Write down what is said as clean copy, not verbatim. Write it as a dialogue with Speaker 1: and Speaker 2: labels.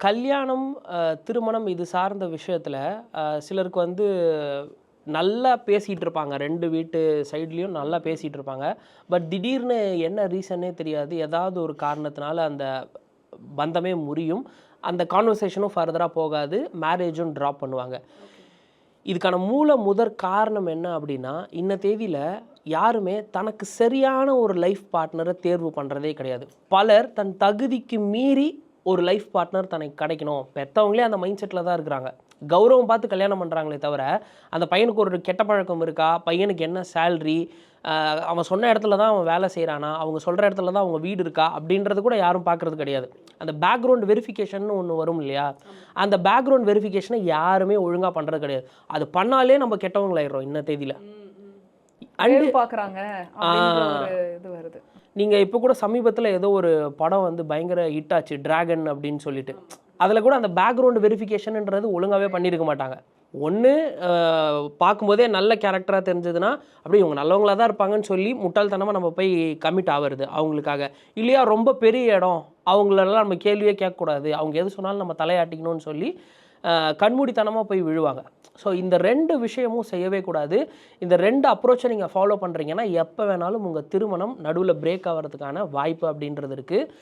Speaker 1: கல்யாணம், திருமணம் இது சார்ந்த விஷயத்துல சிலருக்கு வந்து நல்லா பேசிட்டு இருப்பாங்க. 2 வீட்டு சைட்லயும் நல்லா பேசிட்டு இருப்பாங்க. பட் திடீர்னு என்ன ரீசன்னே தெரியாது. ஏதாவது ஒரு காரணத்தினால அந்த பந்தமே முறியும். அந்த கான்வர்சேஷனும் ஃபர்தரா போகாது. மேரேஜும் ட்ராப் பண்ணுவாங்க. இதுக்கான முதற் காரணம் என்ன அப்படின்னா, இன்ன தேதியில யாருமே தனக்கு சரியான ஒரு லைஃப் பார்ட்னர தேர்வு பண்றதே கிடையாது. பலர் தன் தகுதிக்கு மீறி ஒரு லைஃப் பார்ட்னர் தனக்கு கிடைக்கணும். பெத்தவங்களே அந்த மைண்ட் செட்ல தான் இருக்கிறாங்க. கௌரவம் பார்த்து கல்யாணம் பண்றாங்களே தவிர, அந்த பையனுக்கு ஒரு கெட்ட பழக்கம் இருக்கா? பையனுக்கு என்ன சேலரி? அவன் சொன்ன இடத்துல தான் அவன் வேலை செய்றானா? அவங்க சொல்ற இடத்துல தான் அவங்க வீடு இருக்கா? அப்படின்றது கூட யாரும் பார்க்கறது கிடையாது. அந்த பேக்ரவுண்ட் வெரிஃபிகேஷன்னு ஒண்ணு வரும் இல்லையா? அந்த பேக்ரவுண்ட் வெரிஃபிகேஷன யாருமே ஒழுங்கா பண்றது கிடையாது. அது பண்ணாலே நம்ம கெட்டவங்களாயிடுறோம் இன்ன தேதியில.
Speaker 2: வேவு பார்க்குறாங்க அப்படின்ற ஒரு இது வருது.
Speaker 1: நீங்க இப்போ கூட சமீபத்தில ஏதோ ஒரு படம் வந்து பயங்கர ஹிட் ஆச்சு. டிராகன் அப்படின்னு சொல்லிட்டு. அதில கூட அந்த பேக்ரவுண்ட் வெரிஃபிகேஷன்ன்றது ஒழுங்காவே பண்ணியிருக்க மாட்டாங்க. ஒண்ணு பார்க்கும்போதே நல்ல கேரக்டரா தெரிஞ்சதுன்னா, அப்படியே இவங்க நல்லவங்களா தான் இருப்பாங்கன்னு சொல்லி முட்டாள்தனமா நம்ம போய் கமிட் ஆவறது அவங்களுக்காக. இல்லையா ரொம்ப பெரிய இடம், அவங்களெல்லாம் நம்ம கேள்வியே கேட்கக்கூடாது. அவங்க எது சொன்னாலும் நம்ம தலையாட்டிக்கணும்னு சொல்லி கண்மூடித்தனமா போய் விழுவாங்க. ஸோ இந்த 2 விஷயமும் செய்யவே கூடாது. இந்த 2 அப்ரோச்சை நீங்க ஃபாலோ பண்றீங்கன்னா, எப்ப வேணாலும் உங்க திருமணம் நடுவுல பிரேக் ஆவறதுக்கான வாய்ப்பு அப்படின்றது இருக்கு.